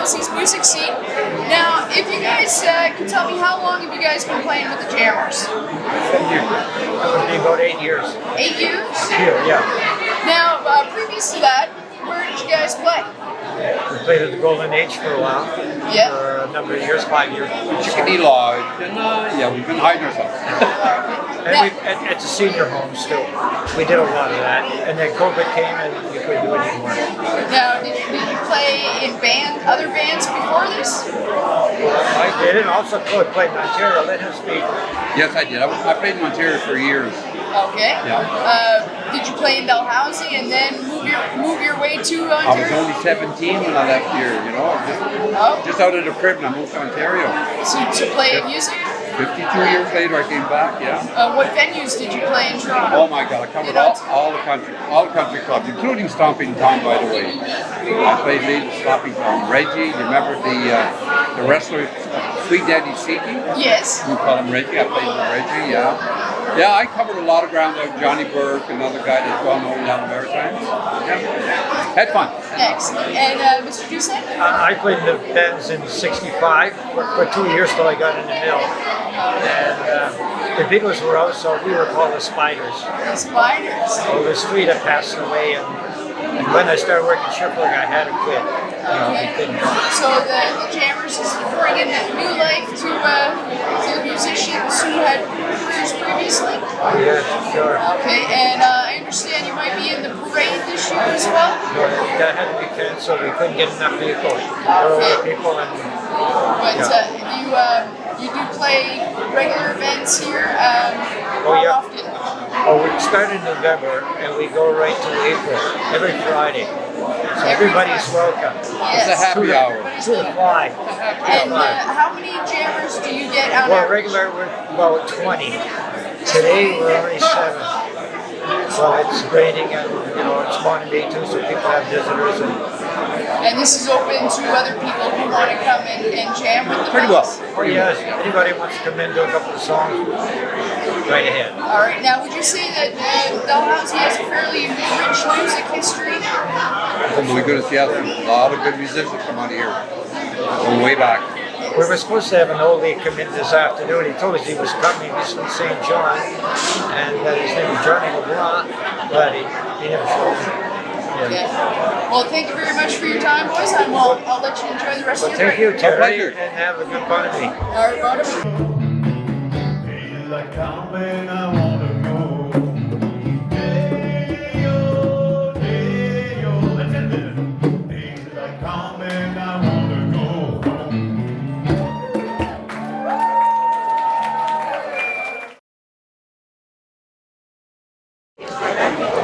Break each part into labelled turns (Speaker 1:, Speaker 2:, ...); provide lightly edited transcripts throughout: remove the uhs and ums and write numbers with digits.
Speaker 1: Dalhousie's music scene. Now, if you guys can tell me, how long have you guys been playing with the Jammers?
Speaker 2: It'll be about 8 years.
Speaker 1: 8 years?
Speaker 2: Here, yeah.
Speaker 1: Now, previous to that, where did you guys play?
Speaker 2: We played at the Golden Age for a while.
Speaker 1: Yeah.
Speaker 2: For a number of years, 5 years.
Speaker 3: Chickadee Lodge, and yeah, we've been hiding ourselves.
Speaker 2: And it's a senior home still. We did a lot of that. And then COVID came and we couldn't do it anymore.
Speaker 1: Now, did you play in other bands before this?
Speaker 2: I did it. Also, Claude played in Ontario. Let him speak.
Speaker 3: Yes, I did. I played in Ontario for years.
Speaker 1: Okay.
Speaker 3: Yeah.
Speaker 1: Did you play in Dalhousie and then move your way to Ontario?
Speaker 3: I was only 17 when I left here, you know. Just out of the crib and I moved to Ontario.
Speaker 1: To play music?
Speaker 3: 52 years later I came back, yeah.
Speaker 1: What venues did you play in Toronto?
Speaker 3: Oh my God, I covered all the country clubs, including Stomping Tom, by the way. I played lead in Stomping Tom. Reggie, you remember the wrestler Sweet Daddy Seeking?
Speaker 1: Yes.
Speaker 3: We call him Reggie. I played with Reggie, yeah. Yeah, I covered a lot of ground with Johnny Burke, another guy that's well known down the Maritimes. Yeah. Had fun.
Speaker 1: Excellent. And Mr. Doucet?
Speaker 2: I played in the bands in '65 for 2 years till I got in the mill. And the Beatles were out, so we were called the Spiders.
Speaker 1: The Spiders.
Speaker 2: So the street had passed away, and when I started working shift work, I had to quit.
Speaker 1: Okay. So the Jammers is bringing new life to the musicians who had careers previously?
Speaker 2: Yeah, sure.
Speaker 1: Okay, and I understand you might be in the parade this year as well?
Speaker 2: That had to be canceled. We couldn't get enough people. There were other people, and
Speaker 1: But you do play regular events here. How often?
Speaker 2: Oh, we start in November and we go right to April, every Friday. So everybody's welcome.
Speaker 1: Yes.
Speaker 3: It's a happy hour.
Speaker 2: To the fly.
Speaker 1: And how many Jammers do you get out
Speaker 2: Well,
Speaker 1: of
Speaker 2: regular we're about 20. Today we're only 7. So it's raining and it's morning day too, so people have visitors
Speaker 1: And this is open to other people who want to come and jam with the
Speaker 3: Pretty well.
Speaker 1: fellas?
Speaker 2: Oh yes, anybody wants to come in, do a couple of songs, right ahead.
Speaker 1: All right. Now, would you say that Dalhousie has a fairly rich music history?
Speaker 3: Oh my goodness, yes. A lot of good musicians come out of here. Going way back.
Speaker 2: We were supposed to have an oldie come in this afternoon. He told us he was coming. He's from St. John, and his name is Johnny LeBlanc, but he never showed up. Yeah.
Speaker 1: Okay. Well, thank you very much for your time, boys. I'll let you enjoy the rest of your
Speaker 2: Thank
Speaker 1: break.
Speaker 2: you, Terri,
Speaker 3: pleasure.
Speaker 2: and have a good party.
Speaker 1: All right, bye.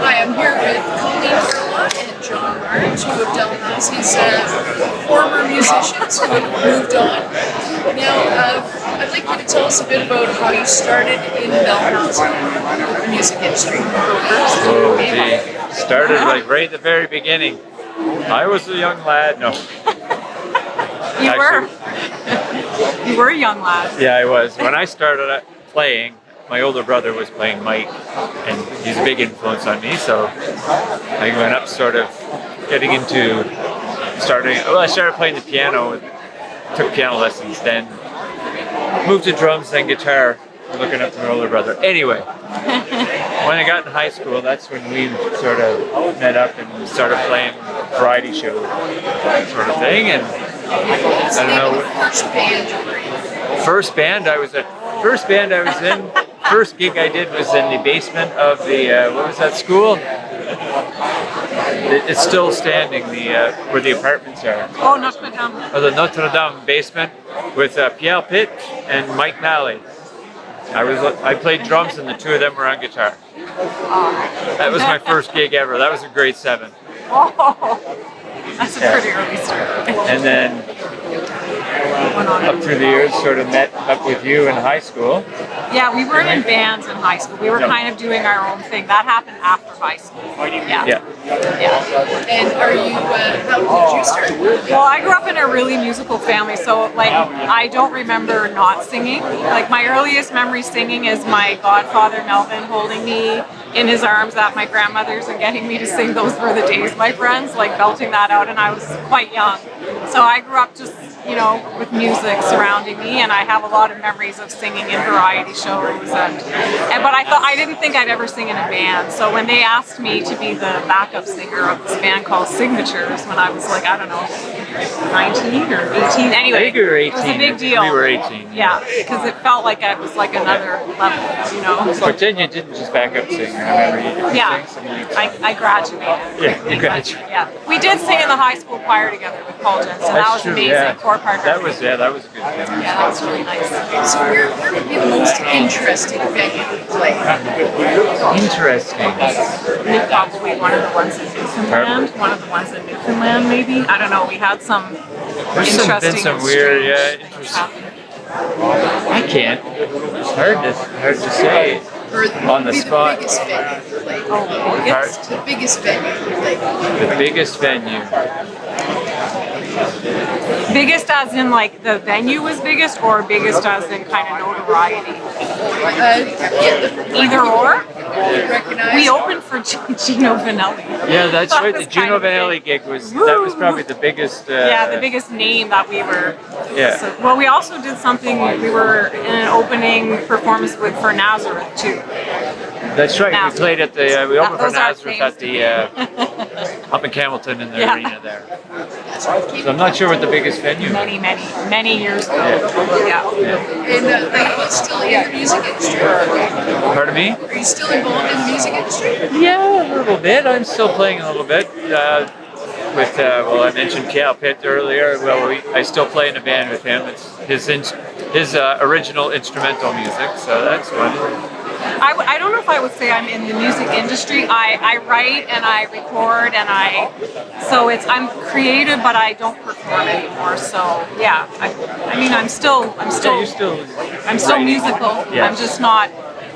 Speaker 1: Hi, I'm here with Colleen Furlotte and John Maher, two of Dalhousie's former musicians who have moved on. Now, I'd like you to tell us a bit about how you started in Dalhousie music industry.
Speaker 4: Oh, gee. Started like right at the very beginning. I was a young lad. No.
Speaker 5: You were a young lad.
Speaker 4: Yeah, I was. When I started playing, my older brother was playing Mike, and he's a big influence on me, so I went up sort of getting into I started playing the piano, took piano lessons, then moved to drums, then guitar, looking up to my older brother. Anyway, when I got in high school, that's when we sort of met up and started playing variety show sort of thing, and I don't know. First band I was in, first gig I did was in the basement of the, what was that school? It's still standing, where the apartments are.
Speaker 5: Oh, Notre Dame.
Speaker 4: Oh, the Notre Dame basement with Pierre Pitre and Mike Nally. I played drums and the two of them were on guitar. That was my first gig ever. That was in grade 7.
Speaker 5: Oh, that's a pretty early start.
Speaker 4: And then up through the years, sort of met up with you in high school.
Speaker 5: Yeah, we weren't in bands in high school. We were kind of doing our own thing. That happened after high school. Yeah.
Speaker 1: And are you, how did you start?
Speaker 5: Well, I grew up in a really musical family, so I don't remember not singing. Like my earliest memory singing is my godfather Melvin holding me in his arms at my grandmother's and getting me to sing "Those Were the Days, My Friends," like belting that out, and I was quite young. So I grew up just, you know, with music surrounding me, and I have a lot of memories of singing in variety shows. But I didn't think I'd ever sing in a band. So when they asked me to be the backup singer of this band called Signatures, when I was like, I don't know, 19 or 18. Anyway,
Speaker 4: I think we were 18.
Speaker 5: it was a big deal.
Speaker 4: We were 18.
Speaker 5: Yeah, because it felt like it was like another level, you know.
Speaker 4: But then you didn't just back up sing. I remember you
Speaker 5: Yeah,
Speaker 4: sang some weeks.
Speaker 5: I graduated.
Speaker 4: Yeah, you graduated.
Speaker 5: Yeah, we did sing in the high school choir together with Paul Jensen. That was
Speaker 4: true,
Speaker 5: amazing.
Speaker 4: yeah.
Speaker 5: Core part of
Speaker 4: That
Speaker 5: it.
Speaker 4: was a good thing.
Speaker 5: Yeah, that was really nice.
Speaker 1: So where would be the most interesting venue to play?
Speaker 4: Interesting.
Speaker 5: Probably one of the ones in Newfoundland. One of the ones in Newfoundland, maybe. I don't know. We had some
Speaker 4: There's
Speaker 5: interesting.
Speaker 4: been some weird, yeah,
Speaker 5: things
Speaker 4: interesting.
Speaker 5: happen.
Speaker 4: I can't. It's hard to say
Speaker 1: Or
Speaker 4: on the
Speaker 1: be
Speaker 4: spot.
Speaker 1: The biggest venue to play?
Speaker 5: Oh, biggest.
Speaker 1: The biggest venue to play.
Speaker 4: The biggest venue.
Speaker 5: Biggest as in like the venue was biggest, or biggest as in kind of notoriety? Either or.
Speaker 1: Recognize.
Speaker 5: We opened for Gino Vanelli.
Speaker 4: Yeah, that's
Speaker 5: That
Speaker 4: right.
Speaker 5: was
Speaker 4: The
Speaker 5: kind
Speaker 4: Gino
Speaker 5: of big.
Speaker 4: Vanelli gig was probably the biggest.
Speaker 5: Yeah, the biggest name that we were.
Speaker 4: Yeah.
Speaker 5: So, well, we also did something. We were in an opening performance for Nazareth too.
Speaker 4: That's right. We played at the. We opened for
Speaker 5: Those are
Speaker 4: Nazareth at the up in Campbellton in the
Speaker 5: Yeah.
Speaker 4: arena there. So I'm not sure what the biggest venue is.
Speaker 5: Many years ago. Yeah.
Speaker 1: And are you still in the music industry?
Speaker 4: Pardon me?
Speaker 1: Are you still involved in the music industry?
Speaker 4: Yeah, a little bit. I'm still playing a little bit. With well, I mentioned Cal Pitt earlier. Well, I still play in a band with him. It's his original instrumental music, so that's fun.
Speaker 5: I don't know if I would say I'm in the music industry. I write and I record and I'm creative, but I don't perform anymore. So yeah, I mean I'm still
Speaker 4: Yeah, you're still.
Speaker 5: I'm still musical.
Speaker 4: Yeah.
Speaker 5: I'm just not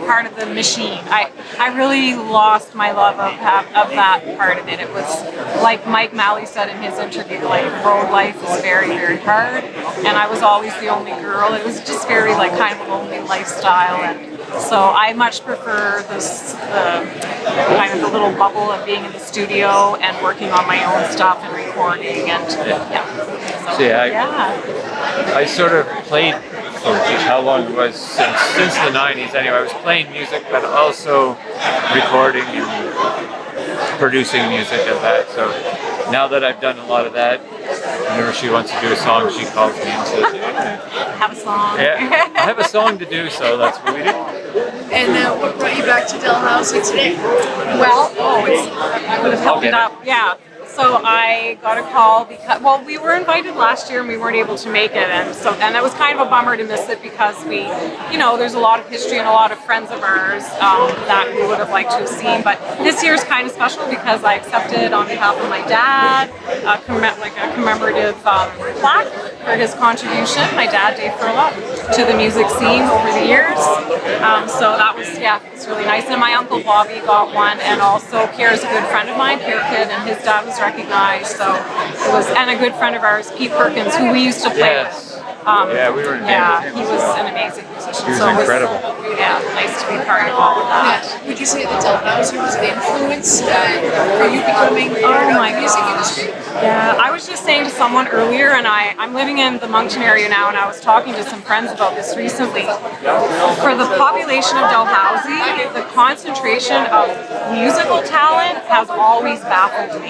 Speaker 5: part of the machine. I really lost my love of that part of it. It was like Mike Malley said in his interview, like road life is very, very hard, and I was always the only girl. It was just very like kind of a lonely lifestyle, and so I much prefer the kind of the little bubble of being in the studio and working on my own stuff and recording and
Speaker 4: So yeah, I sort of played for how long it was since the 90s anyway. I was playing music but also recording and producing music and that. So now that I've done a lot of that, whenever she wants to do a song, she calls me and says,
Speaker 5: have a song.
Speaker 4: yeah, I have a song to do, so that's what we do.
Speaker 1: And what brought you back to Dalhousie today?
Speaker 5: Well, I would have held it up. Yeah. So I got a call because, well, we were invited last year and we weren't able to make it, and it was kind of a bummer to miss it because there's a lot of history and a lot of friends of ours that we would have liked to have seen. But this year's kind of special because I accepted on behalf of my dad a commemorative plaque for his contribution, my dad, Dave Furlotte, to the music scene over the years. So that was, it's really nice. And my uncle Bobby got one, and also Pierre's a good friend of mine, Pierre Pitt, and his dad was recognized. So it was, and a good friend of ours, Pete Perkins, who we used to play with.
Speaker 4: We were in a band with him.
Speaker 5: He was an amazing musician.
Speaker 4: He was
Speaker 5: so
Speaker 4: incredible.
Speaker 5: Nice to be part of all of that.
Speaker 1: Would you say that Dalhousie was an influence for you becoming part of the music industry?
Speaker 5: Yeah, I was just saying to someone earlier, and I'm living in the Moncton area now, and I was talking to some friends about this recently. For the population of Dalhousie, the concentration of musical talent has always baffled me.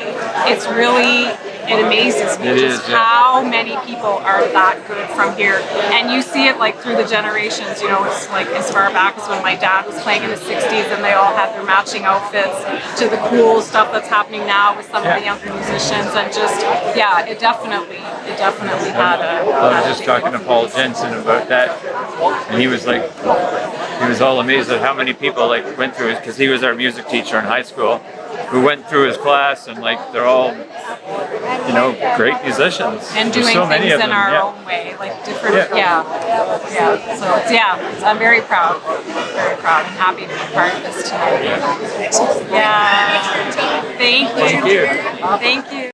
Speaker 5: It amazes me how many people are that good from here. And you see it like through the generations, it's like as far back as when my dad was playing in the 60s and they all had their matching outfits to the cool stuff that's happening now with some of the younger musicians, and just, it definitely had a...
Speaker 4: I was just talking to Paul Jensen about that, and he was all amazed at how many people went through it, because he was our music teacher in high school, who went through his class, and they're all great musicians.
Speaker 5: And
Speaker 4: There's
Speaker 5: doing
Speaker 4: so many
Speaker 5: things
Speaker 4: of them,
Speaker 5: in our own way, different, So I'm very proud and happy to be part of this tonight. Yeah. Thank you.
Speaker 4: Thank you.
Speaker 5: Thank you.